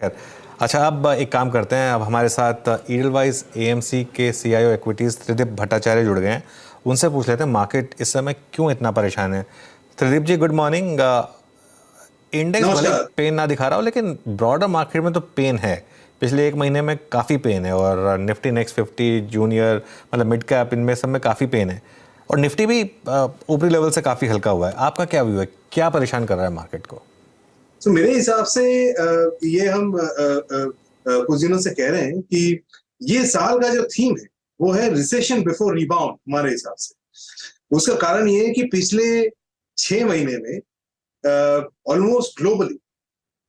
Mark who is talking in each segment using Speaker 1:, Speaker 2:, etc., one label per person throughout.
Speaker 1: खैर, अच्छा अब एक काम करते हैं, अब हमारे साथ ईडलवाइज एएमसी के सीईओ इक्विटीज त्रिदीप भट्टाचार्य जुड़ गए हैं। उनसे पूछ लेते हैं मार्केट इस समय क्यों इतना परेशान है। त्रिदीप जी, गुड मॉर्निंग। इंडेक्स भले
Speaker 2: नमस्कार।
Speaker 1: पेन ना दिखा रहा हो, लेकिन ब्रॉडर मार्केट में तो पेन है। पिछले एक महीने में काफ़ी पेन है, और निफ्टी नेक्स्ट 50 जूनियर मतलब मिड कैप, इनमें सब में काफ़ी पेन है, और निफ्टी भी ऊपरी लेवल से काफ़ी हल्का हुआ है। आपका क्या व्यू है, क्या परेशान कर रहा है मार्केट को?
Speaker 2: तो मेरे हिसाब से ये हम कुछ दिनों से कह रहे हैं कि ये साल का जो थीम है वो है रिसेशन बिफोर रिबाउंड। हमारे हिसाब से उसका कारण ये है कि पिछले 6 महीने में ऑलमोस्ट ग्लोबली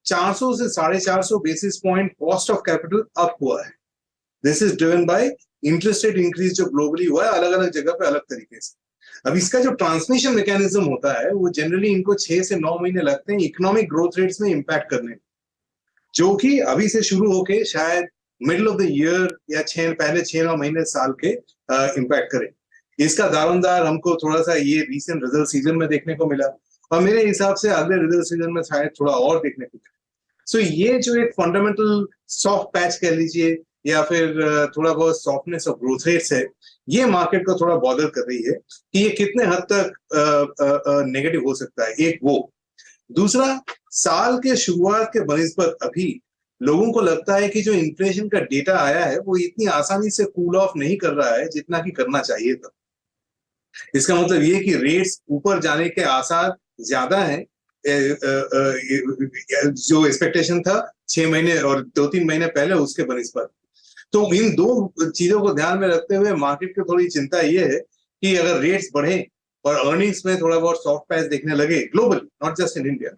Speaker 2: 400 से 450 basis point cost of capital up हुआ है। This is driven by interest rate increase जो ग्लोबली हुआ है, अलग अलग जगह पे अलग तरीके से। अब इसका जो ट्रांसमिशन मैकेनिज्म होता है वो जनरली इनको 6 से 9 महीने लगते हैं इकोनॉमिक ग्रोथ रेट्स में इंपैक्ट करने में, जो कि अभी से शुरू होके शायद मिडिल ऑफ द ईयर या पहले 6-9 महीने साल के इंपैक्ट करें। इसका दारोमदार हमको थोड़ा सा ये रीसेंट रिजल्ट सीजन में देखने को मिला, और मेरे हिसाब से अगले रिजल्ट सीजन में शायद थोड़ा और देखने को मिला। सो ये जो एक फंडामेंटल सॉफ्ट पैच कह लीजिए या फिर थोड़ा बहुत सॉफ्टनेस ऑफ ग्रोथ रेट्स है, ये मार्केट को थोड़ा बॉदर कर रही है कि ये कितने हद तक नेगेटिव हो सकता है। एक वो, दूसरा, साल के शुरुआत के बनिस्बत अभी लोगों को लगता है कि जो इन्फ्लेशन का डेटा आया है वो इतनी आसानी से कूल ऑफ नहीं कर रहा है जितना कि करना चाहिए था। इसका मतलब ये कि रेट्स ऊपर जाने के आसार ज्यादा हैं जो एक्सपेक्टेशन था 6 महीने और 2-3 महीने पहले उसके बनिस्बत। तो इन दो चीजों को ध्यान में रखते हुए मार्केट की थोड़ी चिंता ये है कि अगर रेट्स बढ़े और अर्निंग्स में थोड़ा बहुत सॉफ्ट पैच देखने लगे globally, not just in India,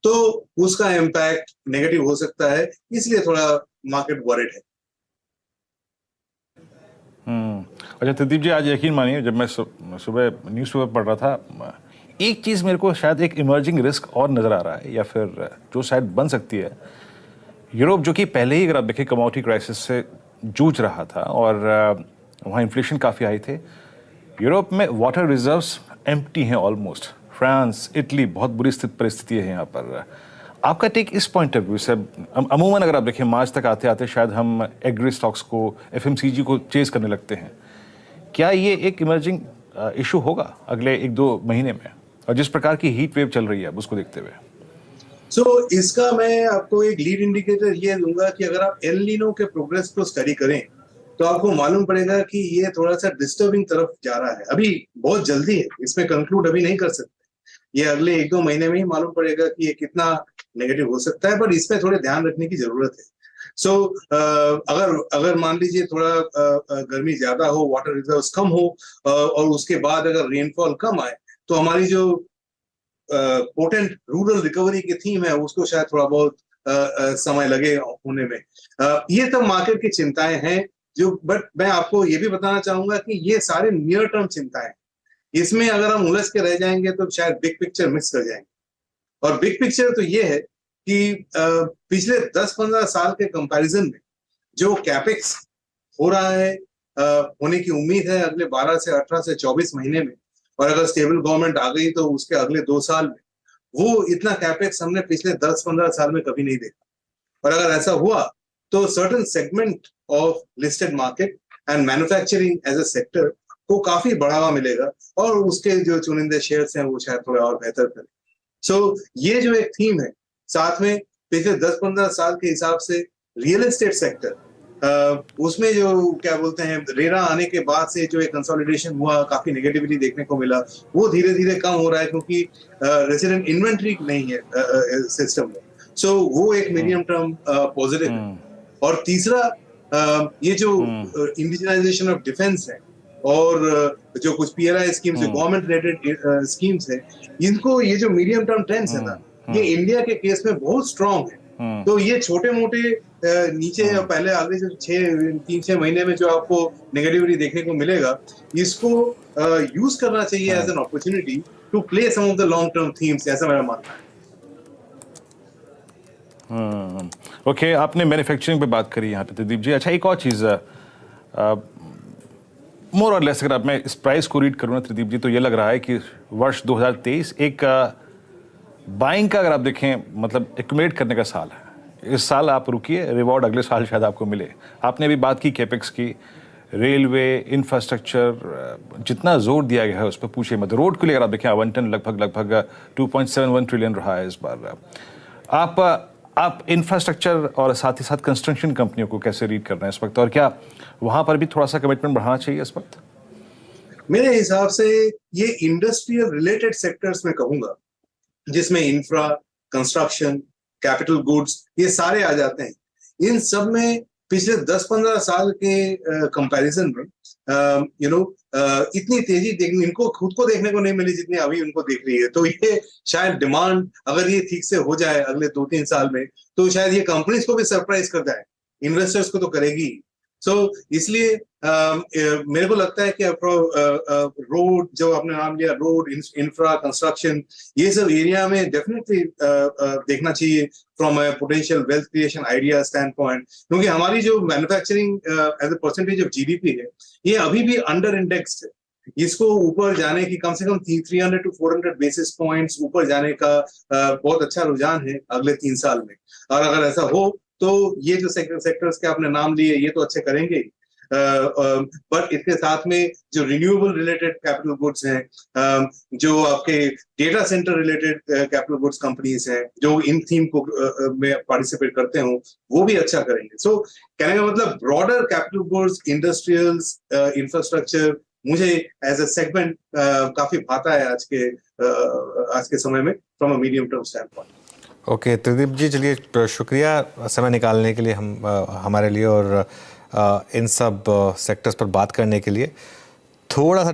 Speaker 2: तो उसका इम्पैक्ट नेगेटिव हो सकता है। इसलिए थोड़ा मार्केट वरिड है।
Speaker 3: अच्छा त्रिदीप जी, आज यकीन मानिए जब मैं सुबह न्यूज़पेपर पढ़ रहा था, एक चीज़ मेरे को शायद एक इमर्जिंग रिस्क और नज़र आ रहा है, या फिर जो शायद बन सकती है। यूरोप जो कि पहले ही अगर आप देखें कमोडिटी क्राइसिस से जूझ रहा था, और वहाँ इन्फ्लेशन काफ़ी हाई थे। यूरोप में वाटर रिजर्व्स एम्प्टी हैं ऑलमोस्ट। फ्रांस, इटली, बहुत बुरी परिस्थिति है यहाँ पर। आपका टेक इस पॉइंट ऑफ व्यू से, अमूमन अगर आप देखें मार्च तक आते आते शायद हम एग्री स्टॉक्स को, एफएमसीजी को चेज करने लगते हैं। क्या ये एक इमर्जिंग इशू होगा अगले 1-2 महीने में, और जिस प्रकार की हीट वेव चल रही है उसको देखते हुए?
Speaker 2: इसका मैं आपको एक लीड इंडिकेटर ये दूंगा कि अगर आप एल नीनो के प्रोग्रेस को स्टडी करें तो आपको मालूम पड़ेगा कि ये थोड़ा सा डिस्टर्बिंग तरफ जा रहा है। अभी बहुत जल्दी है, इसमें कंक्लूड अभी नहीं कर सकते। ये अगले 1-2 महीने में ही मालूम पड़ेगा कि ये कितना नेगेटिव हो सकता है, पर इसमें थोड़े ध्यान रखने की जरूरत है। अगर अगर मान लीजिए थोड़ा गर्मी ज्यादा हो, वाटर रिजर्व्स कम हो, और उसके बाद अगर रेनफॉल कम आए, तो हमारी जो पोटेंट रूरल रिकवरी की थीम है उसको शायद थोड़ा बहुत समय लगे होने में। ये सब मार्केट की चिंताएं हैं जो, बट मैं आपको ये भी बताना चाहूंगा कि ये सारे नियर टर्म चिंताएं। इसमें अगर हम उलझ के रह जाएंगे तो शायद बिग पिक्चर मिस कर जाएंगे। और बिग पिक्चर तो ये है कि पिछले 10-15 साल के कंपैरिजन में जो कैपेक्स हो रहा है, होने की उम्मीद है अगले 12 से 18 से 24 महीने में, और अगर स्टेबल गवर्नमेंट आ गई तो उसके अगले 2 साल में, वो इतना कैपेक्स हमने पिछले 10-15 साल में कभी नहीं देखा। और अगर ऐसा हुआ तो certain segment of listed market and manufacturing as a sector को काफी बढ़ावा मिलेगा, और उसके जो चुनिंदे शेयर्स हैं वो शायद थोड़ा और बेहतर करें। ये जो एक थीम है, साथ में पिछले 10-15 साल के हिसाब से रियल एस्टेट सेक्टर, उसमें जो क्या बोलते हैं, रेरा आने के बाद से जो एक कंसोलिडेशन हुआ, काफी नेगेटिविटी देखने को मिला, वो धीरे धीरे कम हो रहा है क्योंकि रेसिडेंट इन्वेंट्री नहीं है सिस्टम में। वो एक मीडियम टर्म पॉजिटिव है। और तीसरा, ये जो इंडिजिनाइजेशन ऑफ डिफेंस है, और जो कुछ पीएलआई स्कीम्स, जो गवर्नमेंट रिलेटेड स्कीम्स है, इनको ये जो मीडियम टर्म ट्रेंड्स है ना, ये इंडिया के केस में बहुत स्ट्रांग है। तो ये छोटे मोटे नीचे पहले आगे जो 3-6 महीने में जो आपको नेगेटिविटी देखने को मिलेगा, इसको यूज करना चाहिए as an opportunity to play some of the long term themes, ऐसा मेरा मानना है।
Speaker 3: ओके, आपने मैन्युफैक्चरिंग पे बात करी यहाँ पे त्रिदीप जी। अच्छा, एक और चीज़, मोर और लेस अगर आप मैं इस प्राइस को रीड करूँ ना त्रिदीप जी, तो ये लग रहा है कि वर्ष 2023 एक बाइंग का, अगर आप देखें, मतलब एक्यूमुलेट करने का साल है। इस साल आप रुकिए, रिवॉर्ड अगले साल शायद आपको मिले। आपने अभी बात की कैपेक्स की, रेलवे इंफ्रास्ट्रक्चर जितना जोर दिया गया है उस पर पूछिए मत। रोड को लेकर आप देखें आवंटन लगभग 2.71 ट्रिलियन रहा है इस बार। आप इंफ्रास्ट्रक्चर और साथ ही साथ कंस्ट्रक्शन कंपनियों को कैसे रीड कर रहे हैं इस वक्त, और क्या वहां पर भी थोड़ा सा कमिटमेंट बढ़ाना चाहिए इस वक्त?
Speaker 2: मेरे हिसाब से ये इंडस्ट्रियल रिलेटेड सेक्टर्स में कहूंगा, जिसमें इंफ्रा, कंस्ट्रक्शन, कैपिटल गुड्स ये सारे आ जाते हैं। इन सब में पिछले 10-15 साल के कंपैरिजन में इतनी तेजी देखने इनको खुद को देखने को नहीं मिली जितनी अभी उनको दिख रही है। तो ये शायद डिमांड अगर ये ठीक से हो जाए अगले 2-3 साल में, तो शायद ये कंपनीज को भी सरप्राइज कर जाए, इन्वेस्टर्स को तो करेगी। इसलिए मेरे को लगता है कि रोड, जो आपने नाम लिया, रोड, इंफ्रा, कंस्ट्रक्शन, ये सब एरिया में डेफिनेटली देखना चाहिए from a potential wealth creation idea standpoint, क्योंकि हमारी जो manufacturing as a percentage of GDP है, ये अभी भी अंडर इंडेक्स्ड है। इसको ऊपर जाने की कम से कम 300 to 400 बेसिस पॉइंट्स ऊपर जाने का बहुत अच्छा रुझान है अगले 3 साल में। और अगर ऐसा हो तो ये जो सेक्टर्स के आपने नाम लिए ये तो अच्छे करेंगे, बट इसके साथ में जो रिन्यूएबल रिलेटेड कैपिटल गुड्स हैं, जो आपके data centre related capital goods companies हैं जो इन थीम को में पार्टिसिपेट करते हो, वो भी अच्छा करेंगे। सो कहने का मतलब broader capital goods, industrials, infrastructure मुझे एज अ सेगमेंट काफी भाता है आज के समय में from a medium term standpoint.
Speaker 1: Okay Tridip ji, चलिए शुक्रिया समय निकालने के लिए हमारे लिए और इन सब सेक्टर्स पर बात करने के लिए। थोड़ा सा